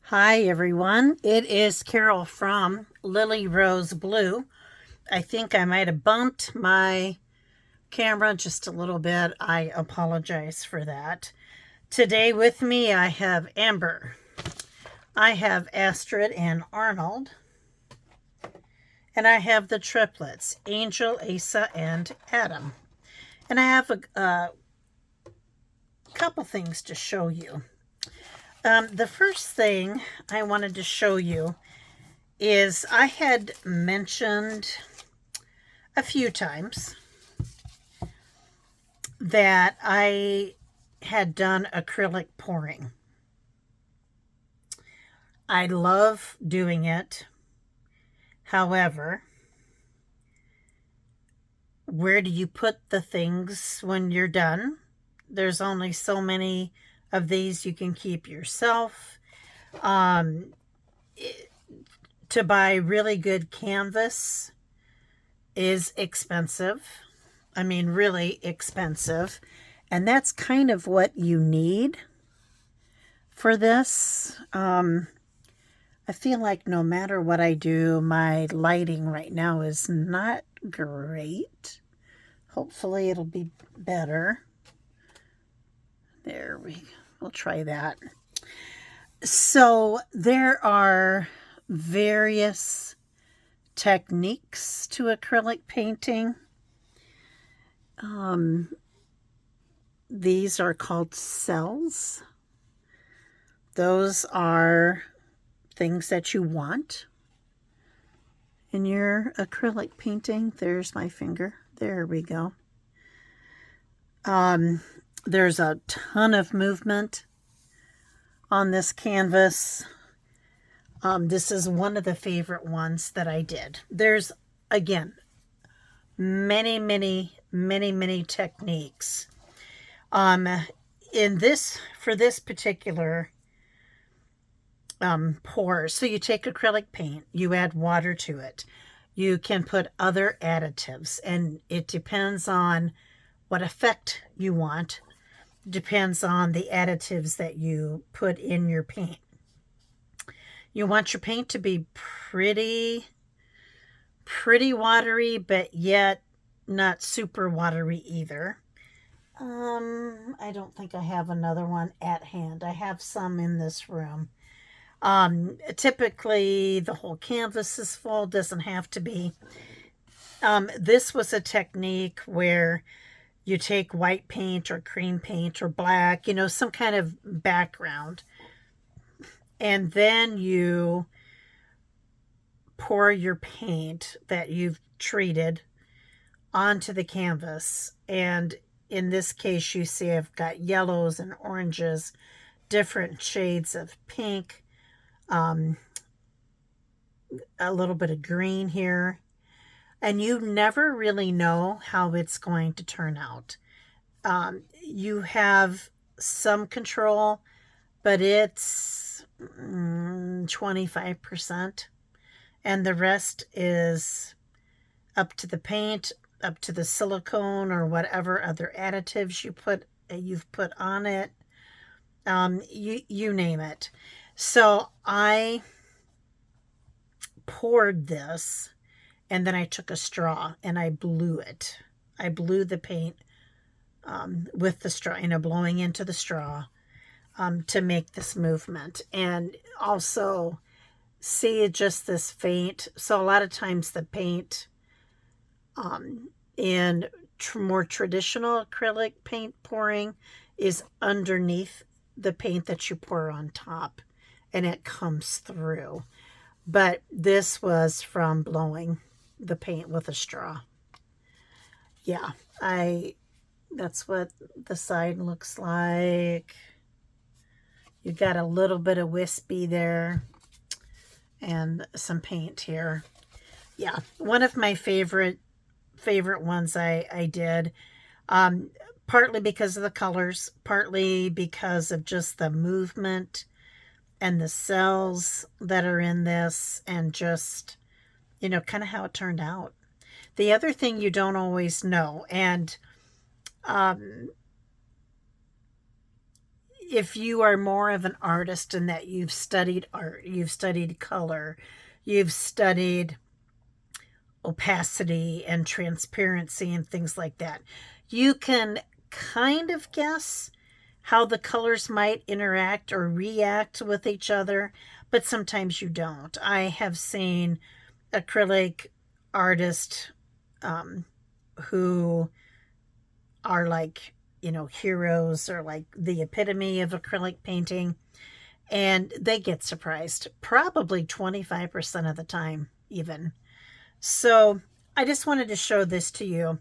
Hi everyone, it is Carol from Lily Rose Blue. I think I might have bumped my camera just a little bit. I apologize for that. Today with me I have Amber, I have Astrid and Arnold, and I have the triplets, Angel, Asa, and Adam. And I have a couple things to show you. The first thing I wanted to show you is I had mentioned a few times that I had done acrylic pouring. I love doing it. However, where do you put the things when you're done? There's only so many of these you can keep yourself. To buy really good canvas is expensive. I mean, really expensive. And that's kind of what you need for this. I feel like no matter what I do, my lighting right now is not great. Hopefully it'll be better. We'll try that. So there are various techniques to acrylic painting. These are called cells. Those are things that you want in your acrylic painting. There's my finger. There we go. There's a ton of movement on this canvas. This is one of the favorite ones that I did. There's, again, many techniques. For this particular pour, so you take acrylic paint, you add water to it. You can put other additives, and it depends on what effect you want. Depends on the additives that you put in your paint. You want your paint to be pretty watery, but yet not super watery either. I don't think I have another one at hand. I have some in this room. Typically the whole canvas is full, doesn't have to be. This was a technique where you take white paint or cream paint or black, some kind of background, and then you pour your paint that you've treated onto the canvas. And in this case, you see I've got yellows and oranges, different shades of pink, a little bit of green here. And you never really know how it's going to turn out. You have some control, but it's 25%. And the rest is up to the paint, up to the silicone or whatever other additives you've put on it. You name it. So I poured this, and then I took a straw and I blew it. I blew the paint with the straw, blowing into the straw to make this movement. And also see just this faint. So a lot of times the paint in more traditional acrylic paint pouring is underneath the paint that you pour on top, and it comes through. But this was from blowing the paint with a straw. Yeah, that's what the side looks like. You got a little bit of wispy there and some paint here. Yeah, one of my favorite ones I did, partly because of the colors, partly because of just the movement and the cells that are in this, and just, kind of how it turned out. The other thing you don't always know, and if you are more of an artist in that you've studied art, you've studied color, you've studied opacity and transparency and things like that, you can kind of guess how the colors might interact or react with each other, but sometimes you don't. I have seen acrylic artists who are like, heroes, or like the epitome of acrylic painting, and they get surprised probably 25% of the time even. So I just wanted to show this to you.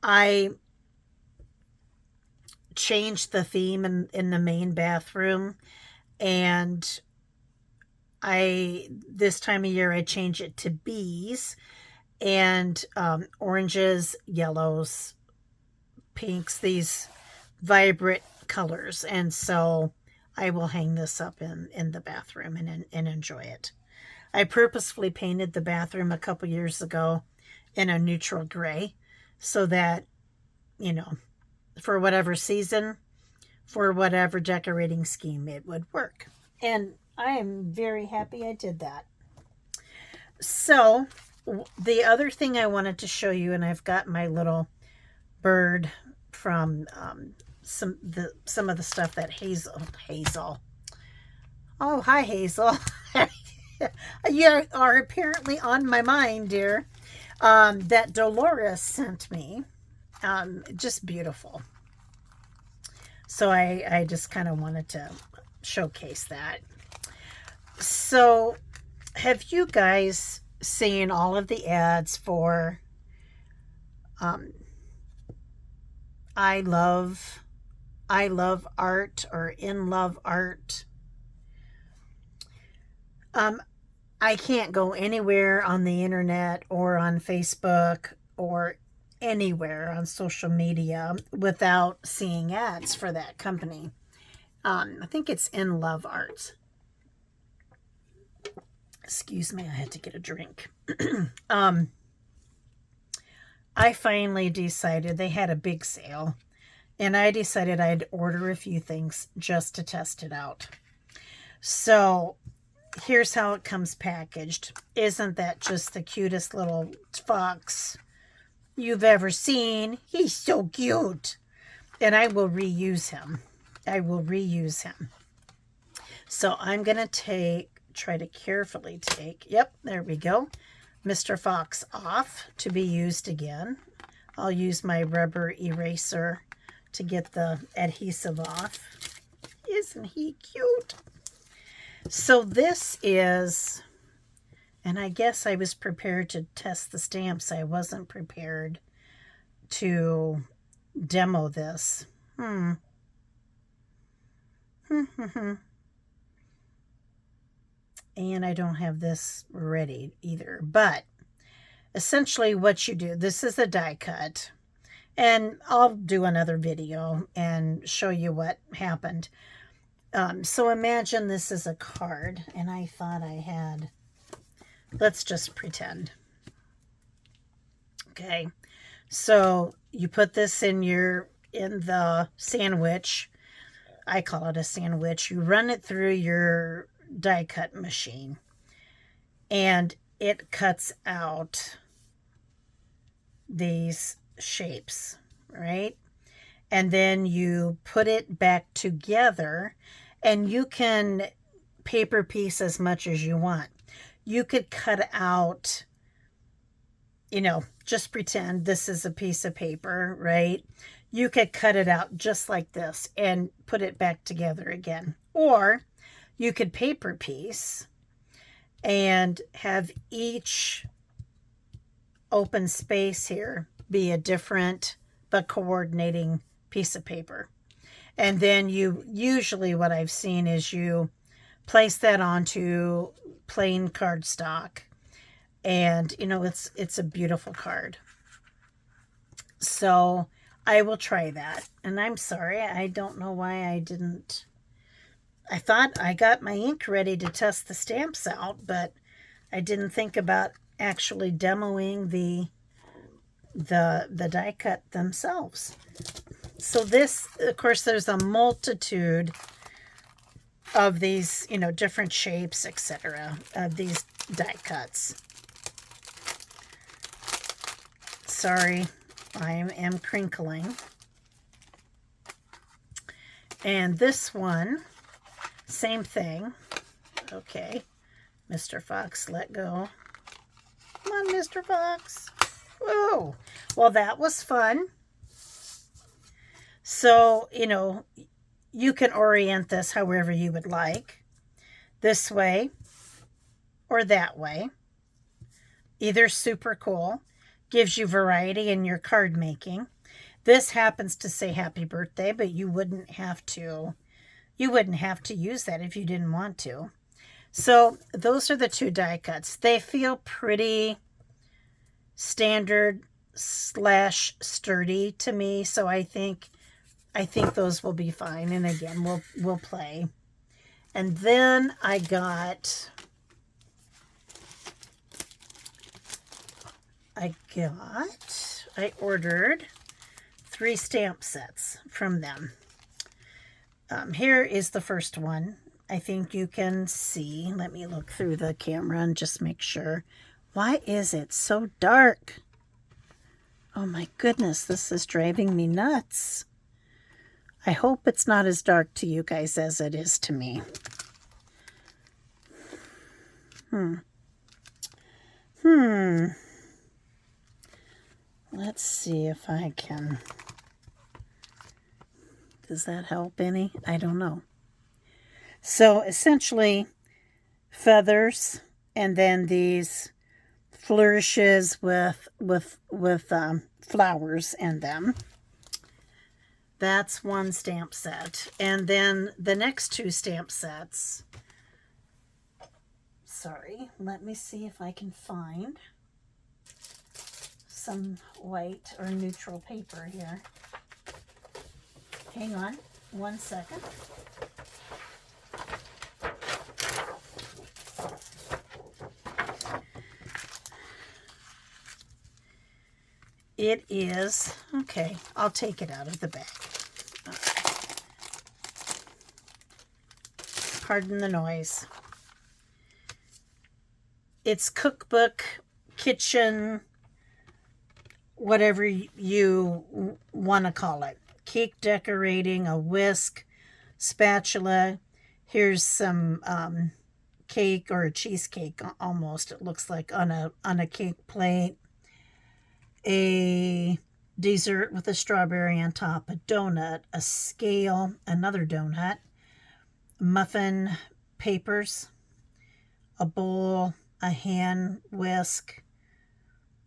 I changed the theme in the main bathroom, and this time of year I change it to bees and oranges, yellows, pinks, these vibrant colors. And so I will hang this up in the bathroom and enjoy it. I purposefully painted the bathroom a couple years ago in a neutral gray so that, for whatever season, for whatever decorating scheme, it would work. And I am very happy I did that. So the other thing I wanted to show you, and I've got my little bird from some of the stuff that Hazel. Oh, hi, Hazel. You are apparently on my mind, dear. That Dolores sent me. Just beautiful. So I just kind of wanted to showcase that. So have you guys seen all of the ads for I love art or Inlovearts? I can't go anywhere on the internet or on Facebook or anywhere on social media without seeing ads for that company. I think it's Inlovearts. Excuse me, I had to get a drink. I finally decided, they had a big sale, and I decided I'd order a few things just to test it out. So here's how it comes packaged. Isn't that just the cutest little fox you've ever seen? He's so cute. And I will reuse him. So I'm going to try to carefully take, yep, there we go, Mr. Fox off to be used again. I'll use my rubber eraser to get the adhesive off. Isn't he cute? So this is, and I guess I was prepared to test the stamps. I wasn't prepared to demo this. And I don't have this ready either. But essentially what you do, this is a die cut. And I'll do another video and show you what happened. So imagine this is a card, and I thought I had, let's just pretend. Okay, so you put this in the sandwich. I call it a sandwich. You run it through your die cut machine, and it cuts out these shapes, right? And then you put it back together, and you can paper piece as much as you want. You could cut out, just pretend this is a piece of paper, right? You could cut it out just like this and put it back together again. Or you could paper piece and have each open space here be a different but coordinating piece of paper. And then usually what I've seen is you place that onto plain cardstock, and it's a beautiful card. So I will try that. And I'm sorry, I don't know why I didn't. I thought I got my ink ready to test the stamps out, but I didn't think about actually demoing the die cut themselves. So this, of course, there's a multitude of these, you know, different shapes, etc., of these die cuts. Sorry, I am crinkling. And this one, same thing. Okay, Mr. Fox, let go. Come on, Mr. Fox. Whoa. Well, that was fun. So, you know, you can orient this however you would like. This way or that way. Either super cool. Gives you variety in your card making. This happens to say happy birthday, but you wouldn't have to use that if you didn't want to. So those are the two die cuts. They feel pretty standard / sturdy to me, so I think those will be fine. And again, we'll play. And then I ordered 3 stamp sets from them. Here is the first one. I think you can see. Let me look through the camera and just make sure. Why is it so dark? Oh my goodness, this is driving me nuts. I hope it's not as dark to you guys as it is to me. Let's see if I can. Does that help any? I don't know. So essentially, feathers, and then these flourishes with flowers in them. That's one stamp set. And then the next 2 stamp sets. Sorry, let me see if I can find some white or neutral paper here. Hang on 1 second. It is, okay, I'll take it out of the bag. Pardon the noise. It's cookbook, kitchen, whatever you want to call it. Cake decorating, a whisk, spatula. Here's some cake, or a cheesecake almost. It looks like on a cake plate. A dessert with a strawberry on top, a donut, a scale, another donut, muffin papers, a bowl, a hand whisk,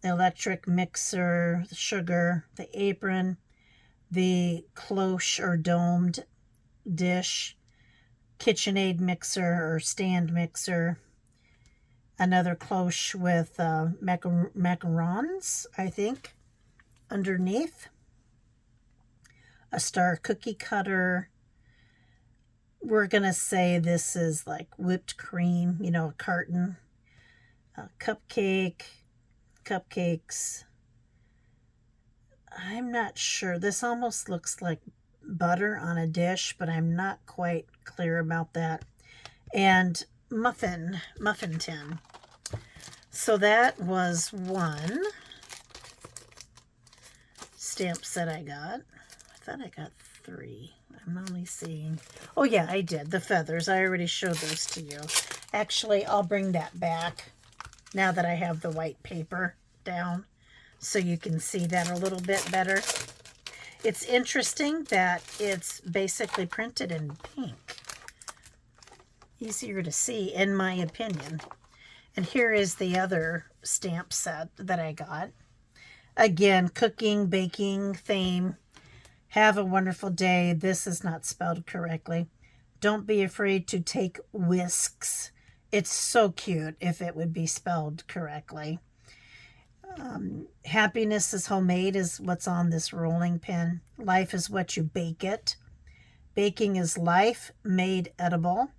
electric mixer, the sugar, the apron, the cloche or domed dish, KitchenAid mixer or stand mixer, another cloche with macarons, I think, underneath, a star cookie cutter. We're going to say this is like whipped cream, you know, a carton, a cupcakes. I'm not sure. This almost looks like butter on a dish, but I'm not quite clear about that. And muffin tin. So that was one stamp set I got. I thought I got 3. I'm only seeing. Oh yeah, I did. The feathers. I already showed those to you. Actually, I'll bring that back now that I have the white paper down so you can see that a little bit better. It's interesting that it's basically printed in pink. Easier to see, in my opinion. And here is the other stamp set that I got. Again, cooking, baking theme. Have a wonderful day. This is not spelled correctly. Don't be afraid to take whisks. It's so cute if it would be spelled correctly. Happiness is homemade is what's on this rolling pin. Life is what you bake it. Baking is life made edible.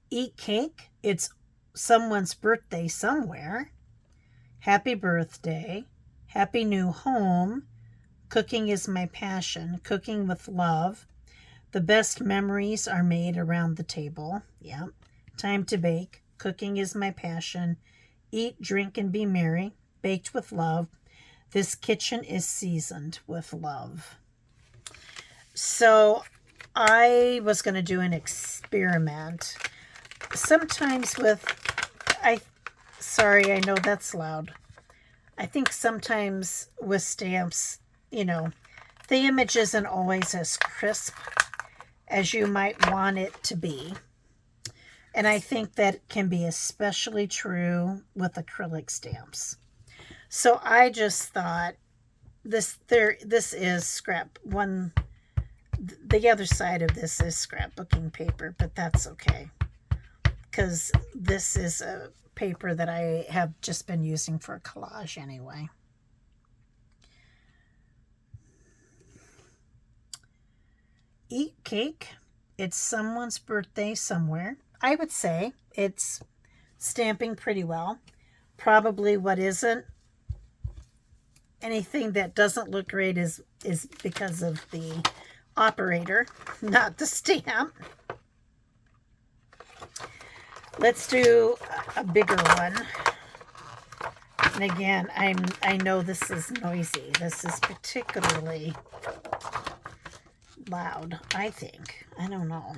Eat cake. It's someone's birthday somewhere. Happy birthday. Happy new home. Cooking is my passion. Cooking with love. The best memories are made around the table. Yeah. Time to bake. Cooking is my passion. Eat, drink, and be merry. Baked with love. This kitchen is seasoned with love. So I was going to do an experiment. Sometimes with, sorry, I know that's loud. I think sometimes with stamps, you know, the image isn't always as crisp as you might want it to be. And I think that can be especially true with acrylic stamps. So I just thought this is scrap one. The other side of this is scrapbooking paper, but that's okay, because this is a paper that I have just been using for collage anyway. Eat cake. It's someone's birthday somewhere. I would say it's stamping pretty well. Probably what isn't, anything that doesn't look great is because of the operator, not the stamp. Let's do a bigger one. And again, I know this is noisy. This is particularly loud, I think. I don't know.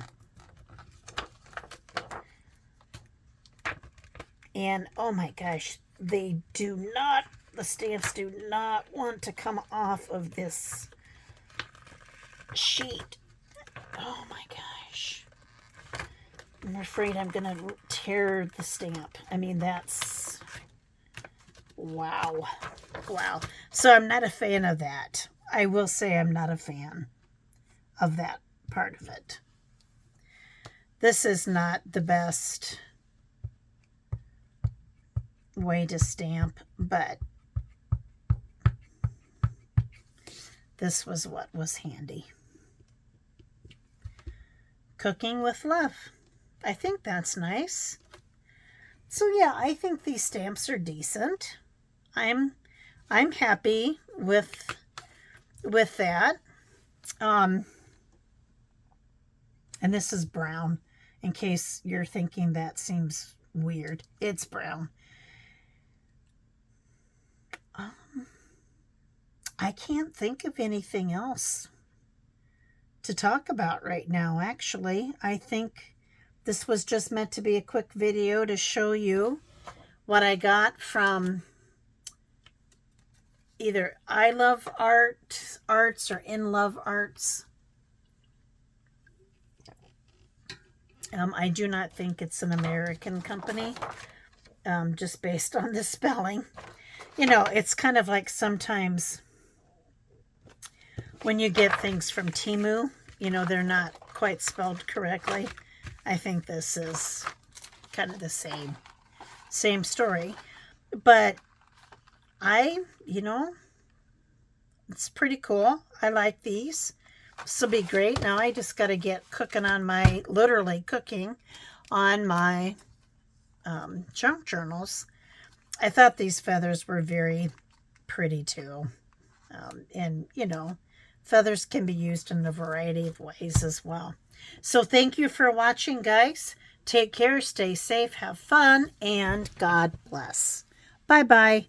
And oh my gosh, the stamps do not want to come off of this sheet. Oh my gosh. I'm afraid I'm going to tear the stamp. I mean, that's, wow. Wow. So I'm not a fan of that. I will say I'm not a fan of that part of it. This is not the best way to stamp, but this was what was handy. Cooking with love. I think that's nice. So yeah, I think these stamps are decent. I'm happy with that. And this is brown, in case you're thinking that seems weird. It's brown. I can't think of anything else to talk about right now, actually. I think this was just meant to be a quick video to show you what I got from either Inlovearts or Inlovearts. I do not think it's an American company, just based on the spelling. You know, it's kind of like sometimes when you get things from Temu, you know, they're not quite spelled correctly. I think this is kind of the same story. But you know, it's pretty cool. I like these. This will be great. Now I just got to get cooking on my, literally cooking on my junk journals. I thought these feathers were very pretty too. And, you know, feathers can be used in a variety of ways as well. So thank you for watching, guys. Take care, stay safe, have fun, and God bless. Bye-bye.